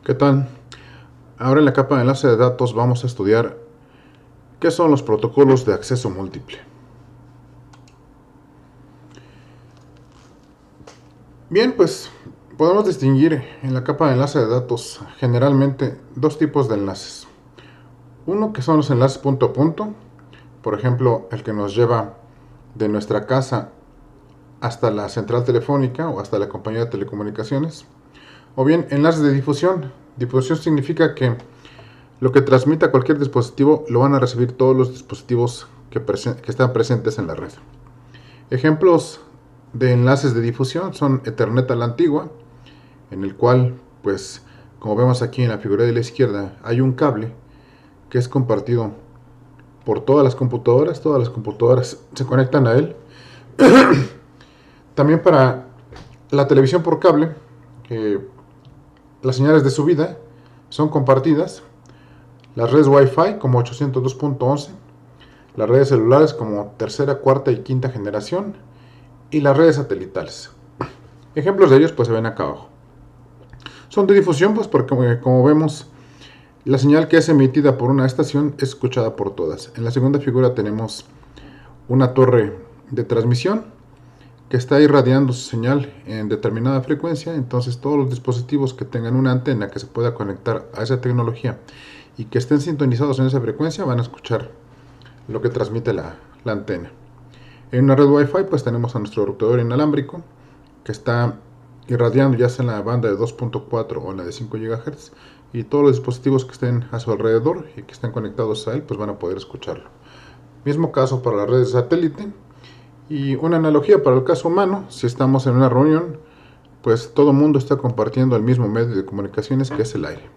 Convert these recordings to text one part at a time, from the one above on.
¿Qué tal? Ahora en la capa de enlace de datos vamos a estudiar qué son los protocolos de acceso múltiple. Bien, pues podemos distinguir en la capa de enlace de datos generalmente dos tipos de enlaces. Uno que son los enlaces punto a punto, por ejemplo el que nos lleva de nuestra casa hasta la central telefónica o hasta la compañía de telecomunicaciones. O bien enlaces de difusión. Difusión significa que lo que transmita cualquier dispositivo lo van a recibir todos los dispositivos que están presentes en la red. Ejemplos de enlaces de difusión son Ethernet a la antigua, en el cual, pues, como vemos aquí en la figura de la izquierda, hay un cable que es compartido por todas las computadoras se conectan a él. También para la televisión por cable, las señales de subida son compartidas. Las redes Wi-Fi como 802.11, las redes celulares como tercera, cuarta y quinta generación y las redes satelitales. Ejemplos de ellos pues se ven acá abajo. Son de difusión pues porque como vemos la señal que es emitida por una estación es escuchada por todas. En la segunda figura tenemos una torre de transmisión que está irradiando su señal en determinada frecuencia, entonces todos los dispositivos que tengan una antena que se pueda conectar a esa tecnología y que estén sintonizados en esa frecuencia van a escuchar lo que transmite la antena. En una red Wi-Fi pues tenemos a nuestro routador inalámbrico que está irradiando ya sea en la banda de 2.4 o en la de 5 GHz y todos los dispositivos que estén a su alrededor y que estén conectados a él pues van a poder escucharlo. Mismo caso para las redes de satélite. Y una analogía para el caso humano, si estamos en una reunión, pues todo el mundo está compartiendo el mismo medio de comunicaciones que es el aire.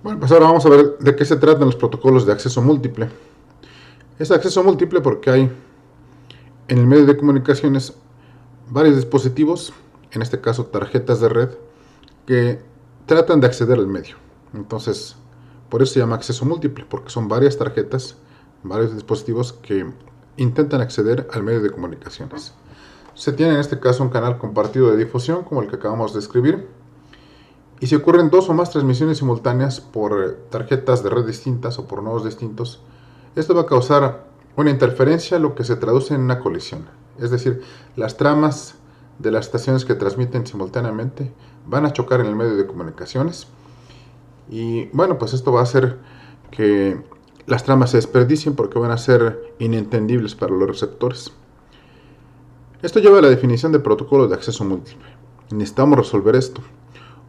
Bueno, pues ahora vamos a ver de qué se tratan los protocolos de acceso múltiple. Es acceso múltiple porque hay en el medio de comunicaciones varios dispositivos, en este caso tarjetas de red, que tratan de acceder al medio. Entonces, por eso se llama acceso múltiple, porque son varias tarjetas, varios dispositivos que intentan acceder al medio de comunicaciones. Se tiene en este caso un canal compartido de difusión, como el que acabamos de escribir, y si ocurren dos o más transmisiones simultáneas por tarjetas de red distintas o por nodos distintos, esto va a causar una interferencia, lo que se traduce en una colisión. Es decir, las tramas de las estaciones que transmiten simultáneamente van a chocar en el medio de comunicaciones y bueno, pues esto va a hacer que las tramas se desperdicien porque van a ser inentendibles para los receptores. Esto lleva a la definición de protocolo de acceso múltiple. Necesitamos resolver esto.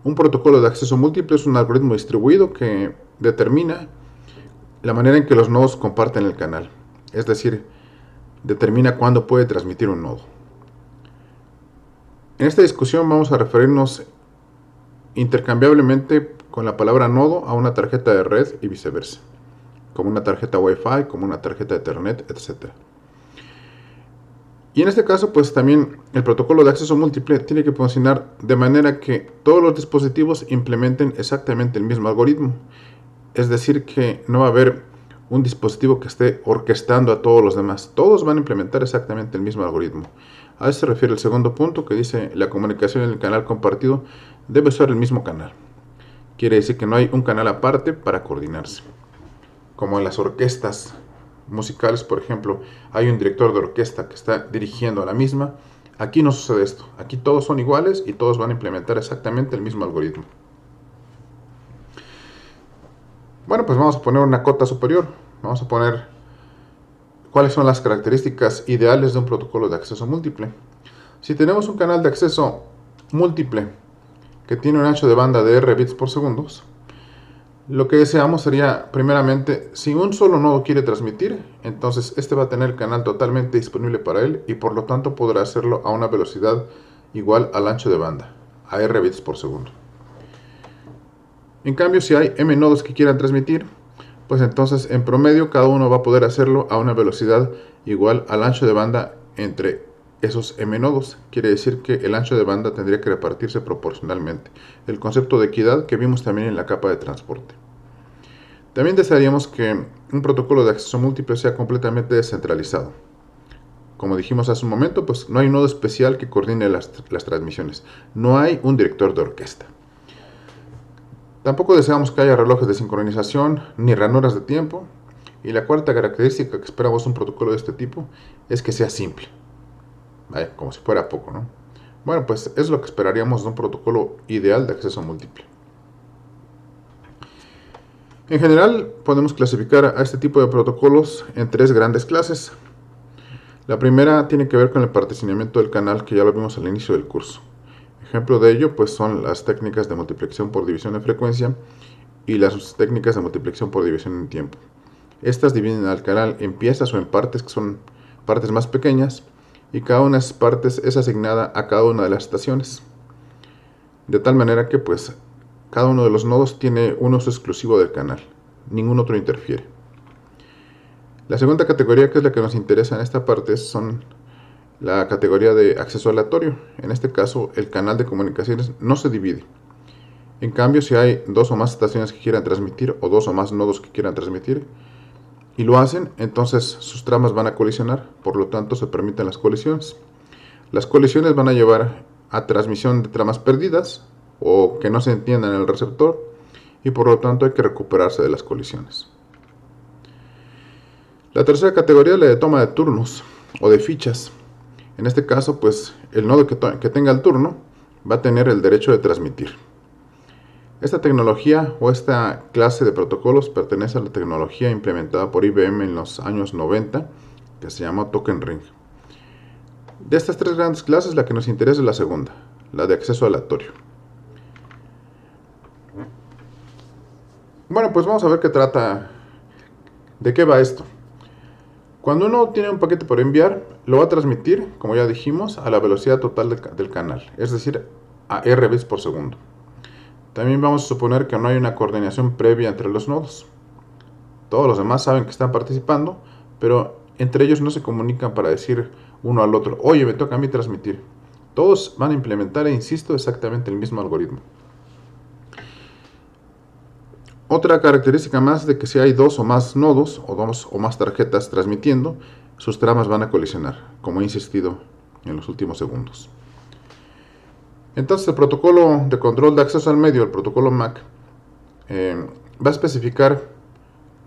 Un protocolo de acceso múltiple es un algoritmo distribuido que determina la manera en que los nodos comparten el canal, es decir, determina cuándo puede transmitir un nodo. En esta discusión vamos a referirnos intercambiablemente con la palabra nodo a una tarjeta de red y viceversa, como una tarjeta Wi-Fi, como una tarjeta Ethernet, etc. Y en este caso, pues también el protocolo de acceso múltiple tiene que funcionar de manera que todos los dispositivos implementen exactamente el mismo algoritmo. Es decir, que no va a haber un dispositivo que esté orquestando a todos los demás. Todos van a implementar exactamente el mismo algoritmo. A eso se refiere el segundo punto que dice la comunicación en el canal compartido debe ser el mismo canal. Quiere decir que no hay un canal aparte para coordinarse. Como en las orquestas musicales, por ejemplo, hay un director de orquesta que está dirigiendo a la misma. Aquí no sucede esto. Aquí todos son iguales y todos van a implementar exactamente el mismo algoritmo. Bueno, pues vamos a poner una cota superior. Vamos a poner cuáles son las características ideales de un protocolo de acceso múltiple. Si tenemos un canal de acceso múltiple que tiene un ancho de banda de R bits por segundo, lo que deseamos sería, primeramente, si un solo nodo quiere transmitir, entonces este va a tener el canal totalmente disponible para él y por lo tanto podrá hacerlo a una velocidad igual al ancho de banda, a R bits por segundo. En cambio, si hay M nodos que quieran transmitir, pues entonces en promedio cada uno va a poder hacerlo a una velocidad igual al ancho de banda entre esos M nodos. Quiere decir que el ancho de banda tendría que repartirse proporcionalmente. El concepto de equidad que vimos también en la capa de transporte. También desearíamos que un protocolo de acceso múltiple sea completamente descentralizado. Como dijimos hace un momento, pues no hay un nodo especial que coordine las transmisiones. No hay un director de orquesta. Tampoco deseamos que haya relojes de sincronización ni ranuras de tiempo. Y la cuarta característica que esperamos de un protocolo de este tipo es que sea simple. Vaya, como si fuera poco, ¿no? Bueno, pues es lo que esperaríamos de un protocolo ideal de acceso múltiple. En general, podemos clasificar a este tipo de protocolos en tres grandes clases. La primera tiene que ver con el particionamiento del canal, que ya lo vimos al inicio del curso. Ejemplo de ello pues son las técnicas de multiplicación por división de frecuencia y las técnicas de multiplicación por división en tiempo. Estas dividen al canal en piezas o en partes que son partes más pequeñas, y cada una de esas partes es asignada a cada una de las estaciones. De tal manera que pues cada uno de los nodos tiene un uso exclusivo del canal, ningún otro interfiere. La segunda categoría, que es la que nos interesa en esta parte, son la categoría de acceso aleatorio. En este caso, el canal de comunicaciones no se divide. En cambio, si hay dos o más estaciones que quieran transmitir o dos o más nodos que quieran transmitir y lo hacen, entonces sus tramas van a colisionar, por lo tanto se permiten las colisiones. Las colisiones van a llevar a transmisión de tramas perdidas o que no se entiendan en el receptor, y por lo tanto hay que recuperarse de las colisiones. La tercera categoría es la de toma de turnos o de fichas. En este caso, pues el nodo que tenga el turno va a tener el derecho de transmitir. Esta tecnología o esta clase de protocolos pertenece a la tecnología implementada por IBM en los años 90, que se llama Token Ring. De estas tres grandes clases, la que nos interesa es la segunda, la de acceso aleatorio. Bueno, pues vamos a ver de qué va esto. Cuando uno tiene un paquete por enviar, lo va a transmitir, como ya dijimos, a la velocidad total del canal, es decir, a R bits por segundo. También vamos a suponer que no hay una coordinación previa entre los nodos. Todos los demás saben que están participando, pero entre ellos no se comunican para decir uno al otro, oye, me toca a mí transmitir. Todos van a implementar, insisto, exactamente el mismo algoritmo. Otra característica más de que si hay dos o más nodos o dos o más tarjetas transmitiendo, sus tramas van a colisionar, como he insistido en los últimos segundos. Entonces el protocolo de control de acceso al medio, el protocolo MAC, va a especificar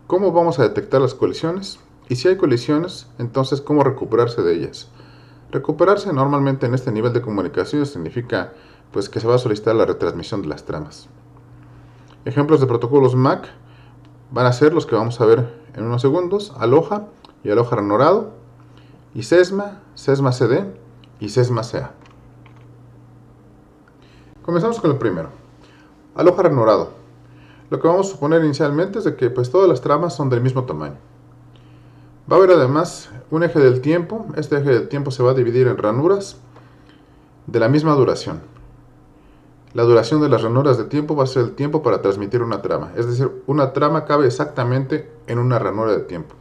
cómo vamos a detectar las colisiones, y si hay colisiones, entonces cómo recuperarse de ellas. Recuperarse normalmente en este nivel de comunicación significa pues que se va a solicitar la retransmisión de las tramas. Ejemplos de protocolos MAC van a ser los que vamos a ver en unos segundos: Aloha y Aloha Ranorado, y SESMA, SESMA CD y SESMA CA. Comenzamos con el primero, Aloha Ranorado. Lo que vamos a suponer inicialmente es de que pues todas las tramas son del mismo tamaño. Va a haber además un eje del tiempo. Este eje del tiempo se va a dividir en ranuras de la misma duración. La duración de las ranuras de tiempo va a ser el tiempo para transmitir una trama. Es decir, una trama cabe exactamente en una ranura de tiempo.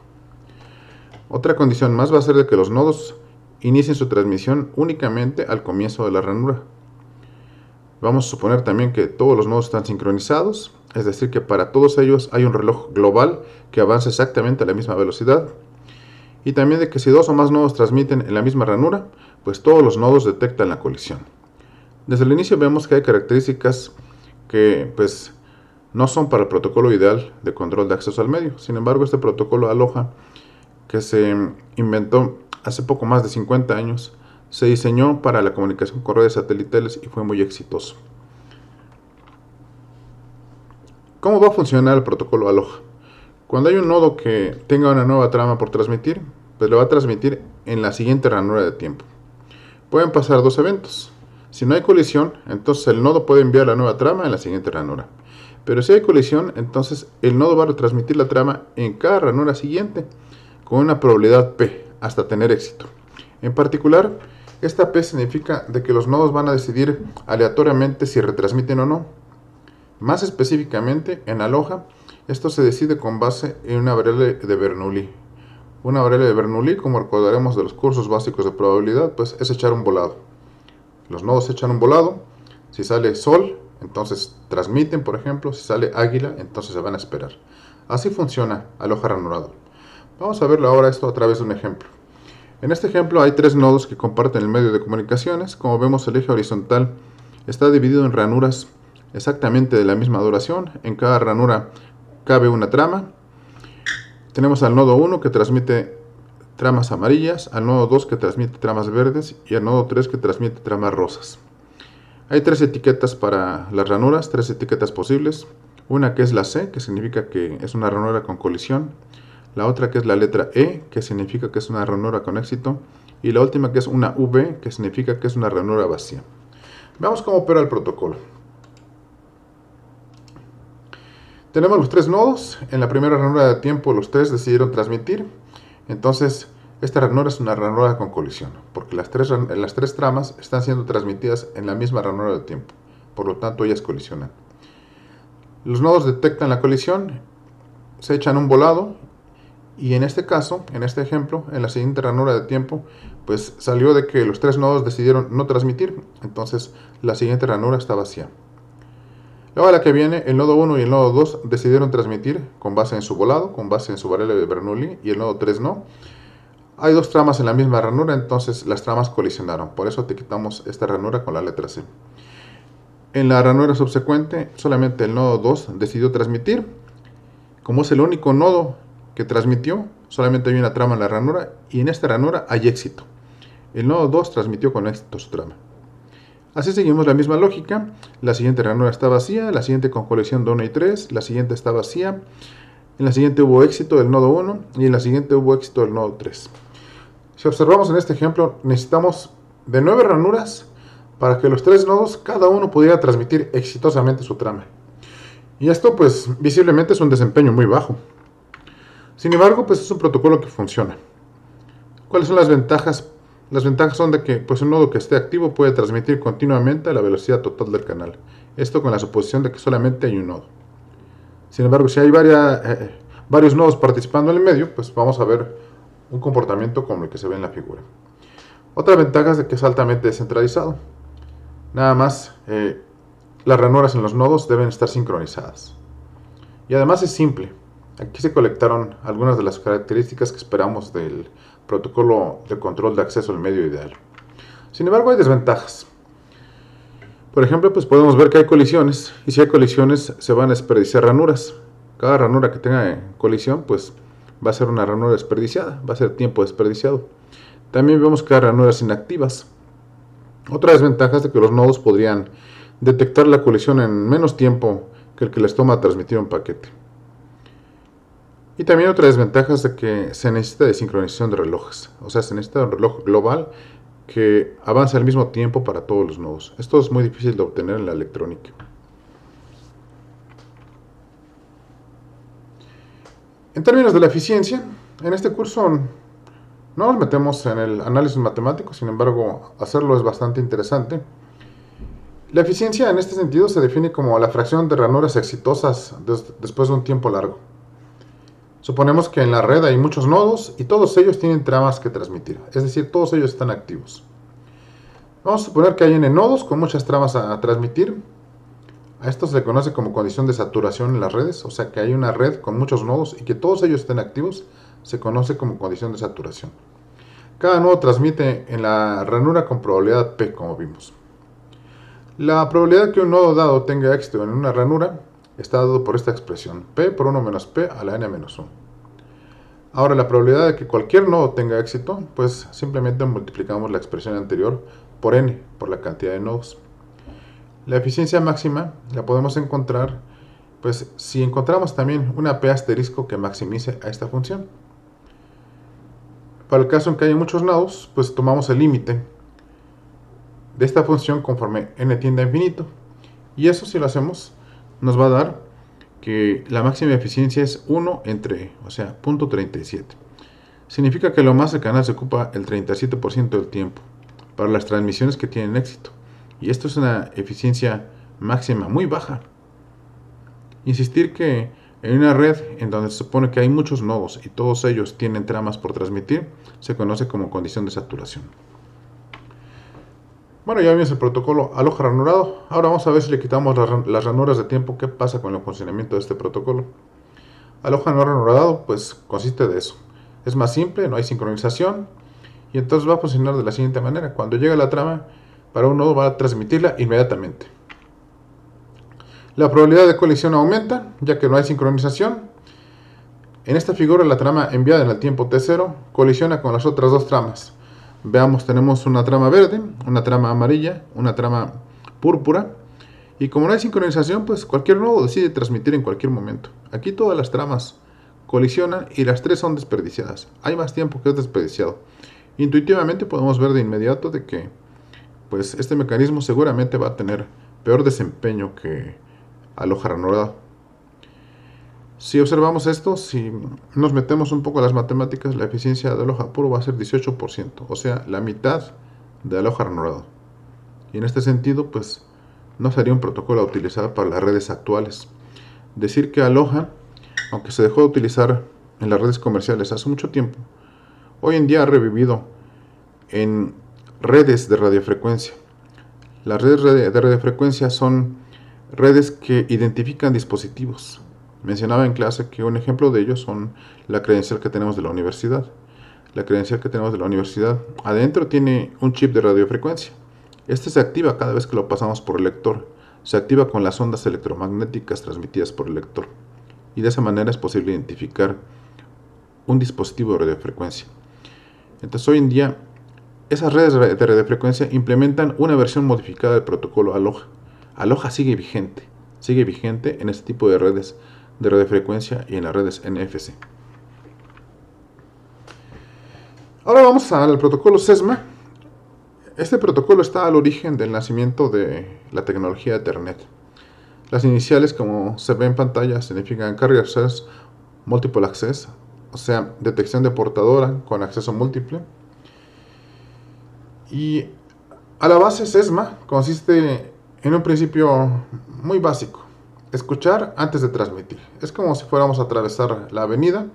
Otra condición más va a ser de que los nodos inicien su transmisión únicamente al comienzo de la ranura. Vamos a suponer también que todos los nodos están sincronizados, es decir, que para todos ellos hay un reloj global que avanza exactamente a la misma velocidad. Y también de que si dos o más nodos transmiten en la misma ranura, pues todos los nodos detectan la colisión. Desde el inicio vemos que hay características que pues no son para el protocolo ideal de control de acceso al medio. Sin embargo, este protocolo Aloha, que se inventó hace poco más de 50 años, se diseñó para la comunicación con redes satelitales y fue muy exitoso. ¿Cómo va a funcionar el protocolo Aloha? Cuando hay un nodo que tenga una nueva trama por transmitir, pues lo va a transmitir en la siguiente ranura de tiempo. Pueden pasar dos eventos. Si no hay colisión, entonces el nodo puede enviar la nueva trama en la siguiente ranura. Pero si hay colisión, entonces el nodo va a retransmitir la trama en cada ranura siguiente con una probabilidad P hasta tener éxito. En particular, esta P significa de que los nodos van a decidir aleatoriamente si retransmiten o no. Más específicamente, en Aloha, esto se decide con base en una variable de Bernoulli. Una variable de Bernoulli, como recordaremos de los cursos básicos de probabilidad, pues es echar un volado. Los nodos echan un volado. Si sale Sol, entonces transmiten, por ejemplo. Si sale Águila, entonces se van a esperar. Así funciona Aloha ranurado. Vamos a verlo ahora esto a través de un ejemplo. En este ejemplo hay tres nodos que comparten el medio de comunicaciones. Como vemos, el eje horizontal está dividido en ranuras exactamente de la misma duración. En cada ranura cabe una trama. Tenemos al nodo 1 que transmite tramas amarillas, al nodo 2 que transmite tramas verdes y al nodo 3 que transmite tramas rosas. Hay tres etiquetas para las ranuras, tres etiquetas posibles. Una que es la C, que significa que es una ranura con colisión. La otra que es la letra E, que significa que es una ranura con éxito. Y la última que es una V, que significa que es una ranura vacía. Veamos cómo opera el protocolo. Tenemos los tres nodos. En la primera ranura de tiempo los tres decidieron transmitir. Entonces, esta ranura es una ranura con colisión, porque las tres tramas están siendo transmitidas en la misma ranura de tiempo. Por lo tanto, ellas colisionan. Los nodos detectan la colisión, se echan un volado, y en este caso, en este ejemplo, en la siguiente ranura de tiempo, pues salió de que los tres nodos decidieron no transmitir, entonces la siguiente ranura está vacía. Luego a la que viene, el nodo 1 y el nodo 2 decidieron transmitir con base en su volado, con base en su varela de Bernoulli, y el nodo 3 no. Hay dos tramas en la misma ranura, entonces las tramas colisionaron, por eso etiquetamos esta ranura con la letra C. En la ranura subsecuente, solamente el nodo 2 decidió transmitir. Como es el único nodo que transmitió, solamente hay una trama en la ranura, y en esta ranura hay éxito. El nodo 2 transmitió con éxito su trama. Así seguimos la misma lógica. La siguiente ranura está vacía, la siguiente con colisión de 1 y 3, la siguiente está vacía, en la siguiente hubo éxito del nodo 1 y en la siguiente hubo éxito del nodo 3. Si observamos en este ejemplo, necesitamos de 9 ranuras para que los tres nodos, cada uno pudiera transmitir exitosamente su trama. Y esto pues visiblemente es un desempeño muy bajo. Sin embargo, pues es un protocolo que funciona. ¿Cuáles son las ventajas? Las ventajas son de que pues, un nodo que esté activo puede transmitir continuamente a la velocidad total del canal. Esto con la suposición de que solamente hay un nodo. Sin embargo, si hay varios nodos participando en el medio, pues vamos a ver un comportamiento como el que se ve en la figura. Otra ventaja es de que es altamente descentralizado. Nada más, las ranuras en los nodos deben estar sincronizadas. Y además es simple. Aquí se colectaron algunas de las características que esperamos del protocolo de control de acceso al medio ideal. Sin embargo, hay desventajas. Por ejemplo, pues podemos ver que hay colisiones, y si hay colisiones se van a desperdiciar ranuras. Cada ranura que tenga colisión, pues va a ser una ranura desperdiciada, va a ser tiempo desperdiciado. También vemos que hay ranuras inactivas. Otra desventaja es de que los nodos podrían detectar la colisión en menos tiempo que el que les toma transmitir un paquete. Y también otra desventaja es de que se necesita de sincronización de relojes. O sea, se necesita un reloj global que avance al mismo tiempo para todos los nodos. Esto es muy difícil de obtener en la electrónica. En términos de la eficiencia, en este curso no nos metemos en el análisis matemático, sin embargo, hacerlo es bastante interesante. La eficiencia en este sentido se define como la fracción de ranuras exitosas después de un tiempo largo. Suponemos que en la red hay muchos nodos y todos ellos tienen tramas que transmitir, es decir, todos ellos están activos. Vamos a suponer que hay n nodos con muchas tramas a transmitir. A esto se le conoce como condición de saturación en las redes, o sea que hay una red con muchos nodos y que todos ellos estén activos, se conoce como condición de saturación. Cada nodo transmite en la ranura con probabilidad P, como vimos. La probabilidad que un nodo dado tenga éxito en una ranura está dado por esta expresión, P por 1 menos P a la n menos 1. Ahora la probabilidad de que cualquier nodo tenga éxito, pues simplemente multiplicamos la expresión anterior por n, por la cantidad de nodos. La eficiencia máxima la podemos encontrar, pues si encontramos también una P asterisco que maximice a esta función. Para el caso en que haya muchos nodos, pues tomamos el límite de esta función conforme n tiende a infinito. Y eso si lo hacemos, nos va a dar que la máxima eficiencia es 1 entre, o sea, 0.37. Significa que lo más el canal se ocupa el 37% del tiempo para las transmisiones que tienen éxito. Y esto es una eficiencia máxima muy baja. Insistir que en una red en donde se supone que hay muchos nodos y todos ellos tienen tramas por transmitir, se conoce como condición de saturación. Bueno, ya vimos el protocolo Aloha ranurado. Ahora vamos a ver si le quitamos las ranuras de tiempo, qué pasa con el funcionamiento de este protocolo. Aloha no reanudado pues consiste de eso. Es más simple, no hay sincronización y entonces va a funcionar de la siguiente manera. Cuando llega la trama, para un nodo va a transmitirla inmediatamente. La probabilidad de colisión aumenta, ya que no hay sincronización. En esta figura la trama enviada en el tiempo T0 colisiona con las otras dos tramas. Veamos, tenemos una trama verde, una trama amarilla, una trama púrpura. Y como no hay sincronización, pues cualquier nodo decide transmitir en cualquier momento. Aquí todas las tramas colisionan y las tres son desperdiciadas. Hay más tiempo que es desperdiciado. Intuitivamente podemos ver de inmediato de que pues este mecanismo seguramente va a tener peor desempeño que Aloha reanudado. Si observamos esto, si nos metemos un poco a las matemáticas, la eficiencia de Aloha puro va a ser 18%, o sea, la mitad de Aloha reanudado. Y en este sentido, pues no sería un protocolo a utilizar para las redes actuales. Decir que Aloha, aunque se dejó de utilizar en las redes comerciales hace mucho tiempo, hoy en día ha revivido en redes de radiofrecuencia. Las redes de radiofrecuencia son redes que identifican dispositivos. Mencionaba en clase que un ejemplo de ellos son la credencial que tenemos de la universidad. La credencial que tenemos de la universidad adentro tiene un chip de radiofrecuencia. Este se activa cada vez que lo pasamos por el lector. Se activa con las ondas electromagnéticas transmitidas por el lector. Y de esa manera es posible identificar un dispositivo de radiofrecuencia. Entonces hoy en día esas redes de radiofrecuencia implementan una versión modificada del protocolo Aloha. Aloha sigue vigente en este tipo de redes de radiofrecuencia y en las redes NFC. Ahora vamos al protocolo SESMA. Este protocolo está al origen del nacimiento de la tecnología Ethernet. Las iniciales, como se ve en pantalla, significan Carrier Access Multiple Access, o sea, detección de portadora con acceso múltiple. Y a la base SESMA consiste en un principio muy básico: escuchar antes de transmitir. Es como si fuéramos a atravesar la avenida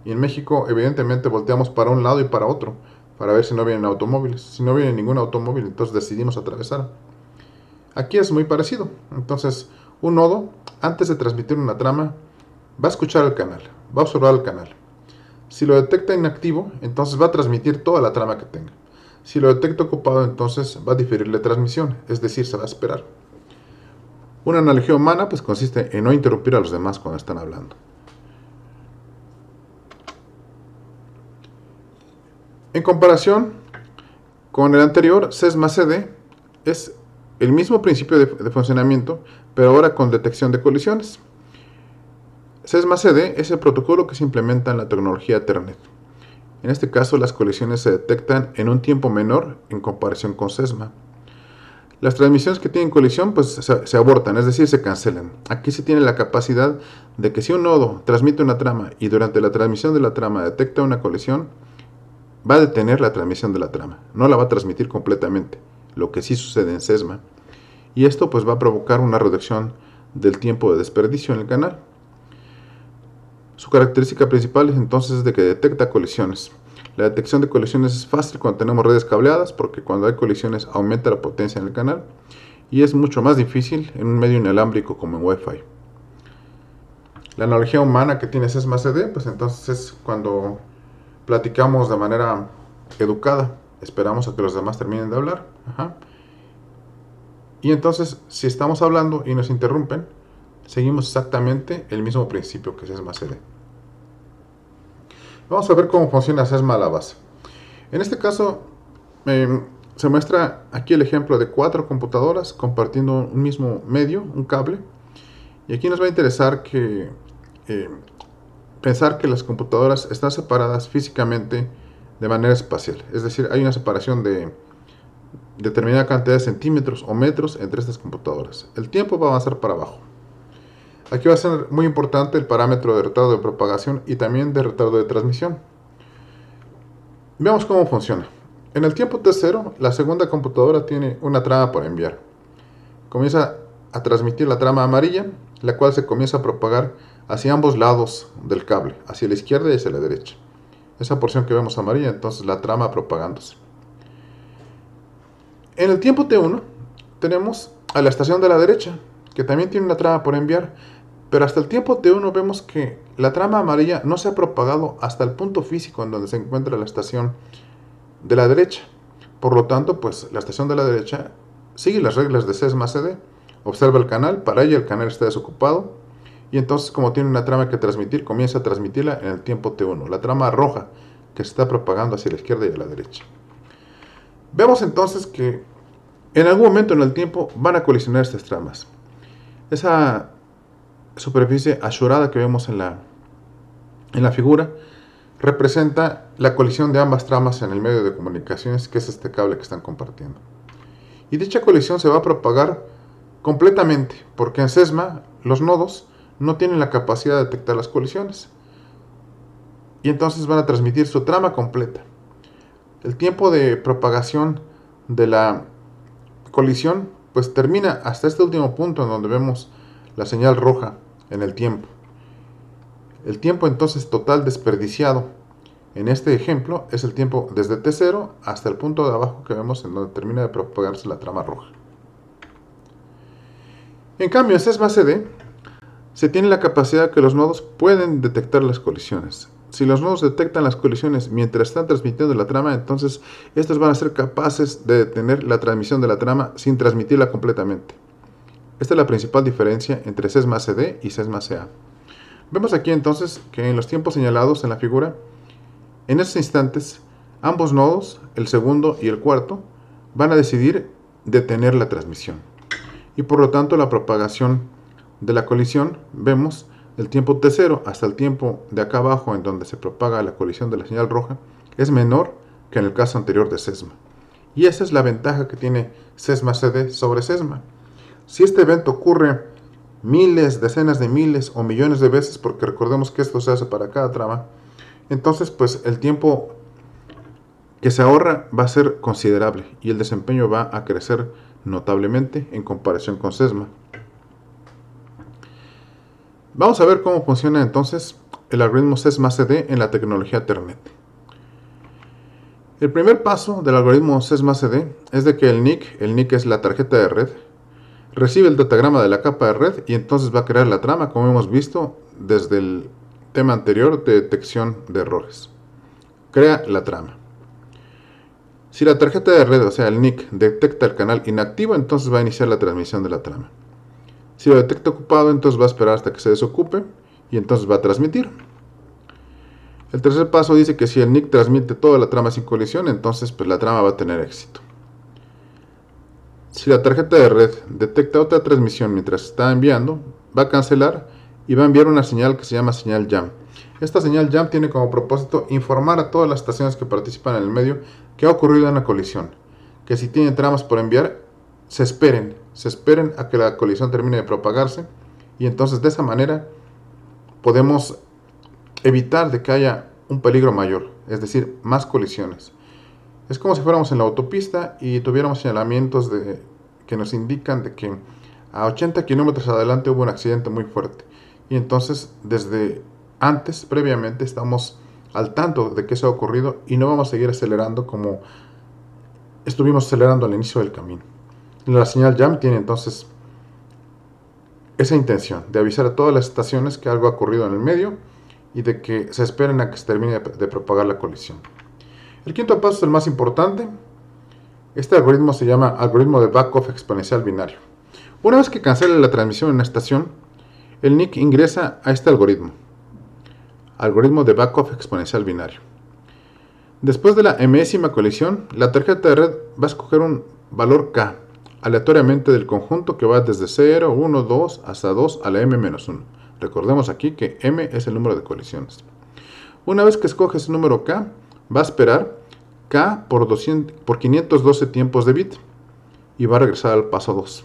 y en México evidentemente volteamos para un lado y para otro para ver si no vienen automóviles. Si no viene ningún automóvil, entonces decidimos atravesar. Aquí es muy parecido. Entonces, un nodo, antes de transmitir una trama, va a escuchar el canal, va a observar el canal. Si lo detecta inactivo, entonces va a transmitir toda la trama que tenga. Si lo detecta ocupado, entonces va a diferirle transmisión, es decir, se va a esperar. Una analogía humana pues consiste en no interrumpir a los demás cuando están hablando. En comparación con el anterior, SESMA-CD es el mismo principio de funcionamiento, pero ahora con detección de colisiones. SESMA-CD es el protocolo que se implementa en la tecnología Ethernet. En este caso, las colisiones se detectan en un tiempo menor en comparación con SESMA. Las transmisiones que tienen colisión pues se abortan, es decir, se cancelan. Aquí se tiene la capacidad de que si un nodo transmite una trama y durante la transmisión de la trama detecta una colisión, va a detener la transmisión de la trama, no la va a transmitir completamente, lo que sí sucede en SESMA. Y esto pues va a provocar una reducción del tiempo de desperdicio en el canal. Su característica principal entonces es de que detecta colisiones. La detección de colisiones es fácil cuando tenemos redes cableadas, porque cuando hay colisiones aumenta la potencia en el canal, y es mucho más difícil en un medio inalámbrico como en Wi-Fi. La analogía humana que tiene SESMA-CD, pues entonces es cuando platicamos de manera educada, esperamos a que los demás terminen de hablar. Y entonces, si estamos hablando y nos interrumpen, seguimos exactamente el mismo principio que SESMA-CD. Vamos a ver cómo funciona SESMA a la base. En este caso, se muestra aquí el ejemplo de 4 computadoras compartiendo un mismo medio, un cable. Y aquí nos va a interesar que pensar que las computadoras están separadas físicamente de manera espacial. Es decir, hay una separación de determinada cantidad de centímetros o metros entre estas computadoras. El tiempo va a avanzar para abajo. Aquí va a ser muy importante el parámetro de retardo de propagación y también de retardo de transmisión. Veamos cómo funciona. En el tiempo T0, la segunda computadora tiene una trama por enviar. Comienza a transmitir la trama amarilla, la cual se comienza a propagar hacia ambos lados del cable, hacia la izquierda y hacia la derecha. Esa porción que vemos amarilla, entonces la trama propagándose. En el tiempo T1 tenemos a la estación de la derecha, que también tiene una trama por enviar, pero hasta el tiempo T1 vemos que la trama amarilla no se ha propagado hasta el punto físico en donde se encuentra la estación de la derecha. Por lo tanto, pues la estación de la derecha sigue las reglas de SESMA-CD. Observa el canal, para ella el canal está desocupado, y entonces, como tiene una trama que transmitir, comienza a transmitirla en el tiempo T1, la trama roja que se está propagando hacia la izquierda y a la derecha. Vemos entonces que en algún momento en el tiempo van a colisionar estas tramas. Esa superficie azurada que vemos en la figura representa la colisión de ambas tramas en el medio de comunicaciones, que es este cable que están compartiendo. Y dicha colisión se va a propagar completamente, porque en SESMA los nodos no tienen la capacidad de detectar las colisiones. Y entonces van a transmitir su trama completa. El tiempo de propagación de la colisión pues termina hasta este último punto en donde vemos la señal roja en el tiempo. El tiempo entonces total desperdiciado en este ejemplo es el tiempo desde T0 hasta el punto de abajo que vemos en donde termina de propagarse la trama roja. En cambio, en SESMA-CD se tiene la capacidad que los nodos pueden detectar las colisiones. Si los nodos detectan las colisiones mientras están transmitiendo la trama, entonces estos van a ser capaces de detener la transmisión de la trama sin transmitirla completamente. Esta es la principal diferencia entre SESMA-CD y SESMA-CA. Vemos aquí entonces que en los tiempos señalados en la figura, en esos instantes, ambos nodos, el segundo y el cuarto, van a decidir detener la transmisión. Y por lo tanto la propagación de la colisión, vemos el tiempo T0 hasta el tiempo de acá abajo en donde se propaga la colisión de la señal roja, es menor que en el caso anterior de SESMA. Y esa es la ventaja que tiene SESMA-CD sobre SESMA. Si este evento ocurre miles, decenas de miles o millones de veces, porque recordemos que esto se hace para cada trama, entonces pues el tiempo que se ahorra va a ser considerable y el desempeño va a crecer notablemente en comparación con SESMA. Vamos a ver cómo funciona entonces el algoritmo SESMA-CD en la tecnología Ethernet. El primer paso del algoritmo SESMA-CD es de que el NIC es la tarjeta de red, recibe el datagrama de la capa de red y entonces va a crear la trama, como hemos visto desde el tema anterior de detección de errores. Crea la trama. Si la tarjeta de red, o sea el NIC, detecta el canal inactivo, entonces va a iniciar la transmisión de la trama. Si lo detecta ocupado, entonces va a esperar hasta que se desocupe y entonces va a transmitir. El tercer paso dice que si el NIC transmite toda la trama sin colisión, entonces pues la trama va a tener éxito. Si la tarjeta de red detecta otra transmisión mientras está enviando, va a cancelar y va a enviar una señal que se llama señal jam. Esta señal jam tiene como propósito informar a todas las estaciones que participan en el medio que ha ocurrido una colisión, que si tienen tramas por enviar, se esperen a que la colisión termine de propagarse y entonces de esa manera podemos evitar de que haya un peligro mayor, es decir, más colisiones. Es como si fuéramos en la autopista y tuviéramos señalamientos que nos indican de que a 80 kilómetros adelante hubo un accidente muy fuerte y entonces desde antes, previamente, estamos al tanto de que eso ha ocurrido y no vamos a seguir acelerando como estuvimos acelerando al inicio del camino. La señal jam tiene entonces esa intención de avisar a todas las estaciones que algo ha ocurrido en el medio y de que se esperen a que se termine de propagar la colisión. El quinto paso es el más importante. Este algoritmo se llama algoritmo de backoff exponencial binario. Una vez que cancele la transmisión en una estación, el NIC ingresa a este algoritmo de backoff exponencial binario. Después de la enésima colisión, la tarjeta de red va a escoger un valor K aleatoriamente del conjunto que va desde 0, 1, 2 hasta 2 a la m-1. Recordemos aquí que m es el número de colisiones. Una vez que escoge ese número K, va a esperar K por 512 tiempos de bit y va a regresar al paso 2.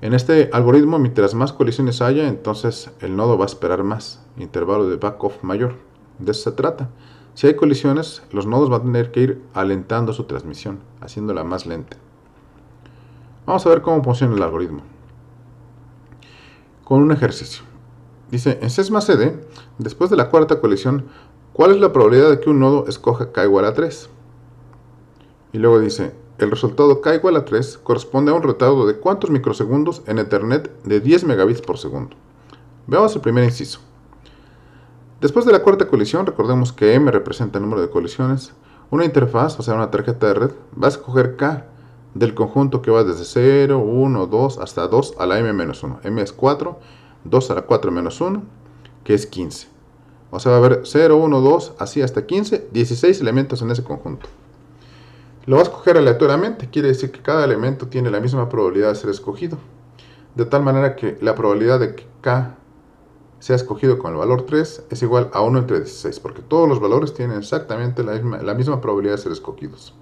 En este algoritmo, mientras más colisiones haya, entonces el nodo va a esperar más, intervalo de backoff mayor. De eso se trata. Si hay colisiones, los nodos van a tener que ir alentando su transmisión, haciéndola más lenta. Vamos a ver cómo funciona el algoritmo. Con un ejercicio. Dice, en SESMA-CD, después de la cuarta colisión, ¿cuál es la probabilidad de que un nodo escoja K igual a 3? Y luego dice, el resultado K igual a 3 corresponde a un retardo de cuántos microsegundos en Ethernet de 10 megabits por segundo. Veamos el primer inciso. Después de la cuarta colisión, recordemos que M representa el número de colisiones. Una interfaz, o sea una tarjeta de red, va a escoger K del conjunto que va desde 0, 1, 2 hasta 2 a la M-1. M es 4, 2 a la 4 menos 1, que es 15. O sea, va a haber 0, 1, 2, así hasta 15, 16 elementos en ese conjunto. Lo va a escoger aleatoriamente, quiere decir que cada elemento tiene la misma probabilidad de ser escogido. De tal manera que la probabilidad de que K sea escogido con el valor 3 es igual a 1 entre 16, porque todos los valores tienen exactamente la misma probabilidad de ser escogidos.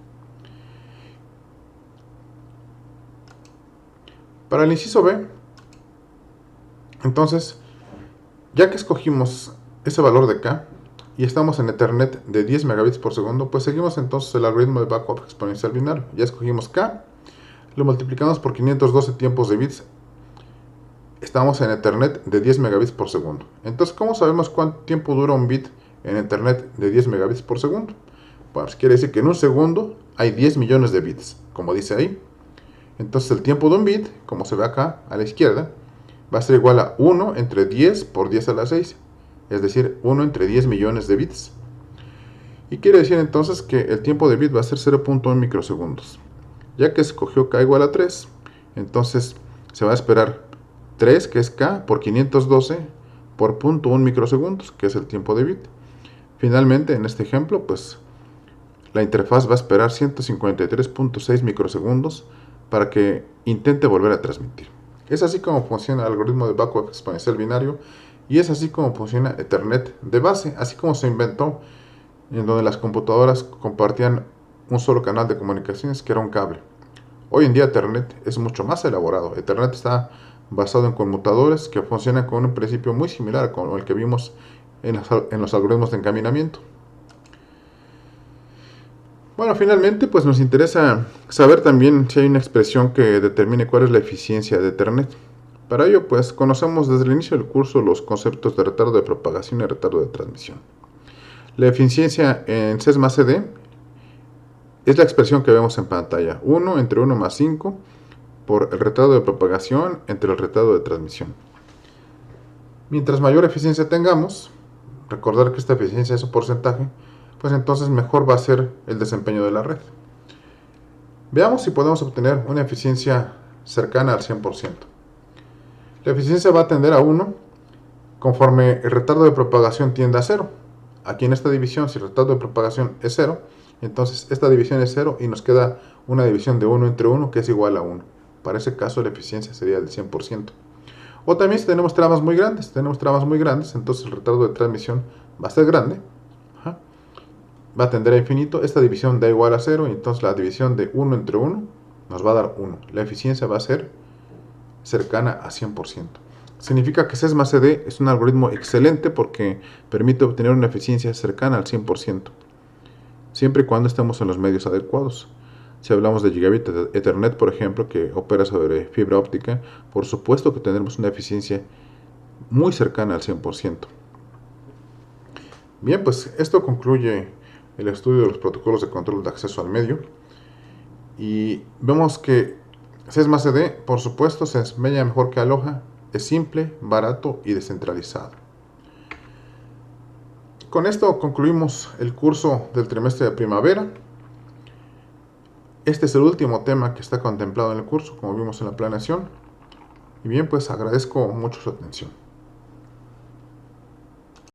Para el inciso B, entonces, ya que escogimos ese valor de K y estamos en Ethernet de 10 megabits por segundo, pues seguimos entonces el algoritmo de backup exponencial binario. Ya escogimos K, lo multiplicamos por 512 tiempos de bits. Estamos en Ethernet de 10 megabits por segundo. Entonces, ¿cómo sabemos cuánto tiempo dura un bit en Ethernet de 10 megabits por segundo? Pues quiere decir que en un segundo hay 10 millones de bits, como dice ahí. Entonces el tiempo de un bit, como se ve acá a la izquierda, va a ser igual a 1 entre 10 por 10 a la 6, es decir, 1 entre 10 millones de bits. Y quiere decir entonces que el tiempo de bit va a ser 0.1 microsegundos. Ya que escogió K igual a 3, entonces se va a esperar 3, que es K, por 512 por 0.1 microsegundos, que es el tiempo de bit. Finalmente, en este ejemplo, pues la interfaz va a esperar 153.6 microsegundos para que intente volver a transmitir. Es así como funciona el algoritmo de backup exponencial binario y es así como funciona Ethernet de base, así como se inventó en donde las computadoras compartían un solo canal de comunicaciones que era un cable. Hoy en día Ethernet es mucho más elaborado. Ethernet está basado en conmutadores que funcionan con un principio muy similar con el que vimos en los algoritmos de encaminamiento. Bueno, finalmente pues nos interesa saber también si hay una expresión que determine cuál es la eficiencia de Ethernet. Para ello pues conocemos desde el inicio del curso los conceptos de retardo de propagación y retardo de transmisión. La eficiencia en C más CD es la expresión que vemos en pantalla, 1 entre 1 más 5 por el retardo de propagación entre el retardo de transmisión. Mientras mayor eficiencia tengamos, recordar que esta eficiencia es un porcentaje, pues entonces mejor va a ser el desempeño de la red. Veamos si podemos obtener una eficiencia cercana al 100%. La eficiencia va a tender a 1 conforme el retardo de propagación tiende a 0. Aquí en esta división, si el retardo de propagación es 0, entonces esta división es 0 y nos queda una división de 1 entre 1 que es igual a 1. Para ese caso la eficiencia sería del 100%. O también si tenemos tramas muy grandes, entonces el retardo de transmisión va a ser grande, va a tender a infinito, esta división da igual a 0 y entonces la división de 1 entre 1 nos va a dar 1. La eficiencia va a ser cercana a 100%. Significa que C más CD es un algoritmo excelente porque permite obtener una eficiencia cercana al 100%, siempre y cuando estemos en los medios adecuados. Si hablamos de Gigabit Ethernet, por ejemplo, que opera sobre fibra óptica, por supuesto que tendremos una eficiencia muy cercana al 100%. Bien, pues esto concluye el estudio de los protocolos de control de acceso al medio. Y vemos que C más CD, por supuesto, se desempeña mejor que Aloha, es simple, barato y descentralizado. Con esto concluimos el curso del trimestre de primavera. Este es el último tema que está contemplado en el curso, como vimos en la planeación. Y bien, pues agradezco mucho su atención.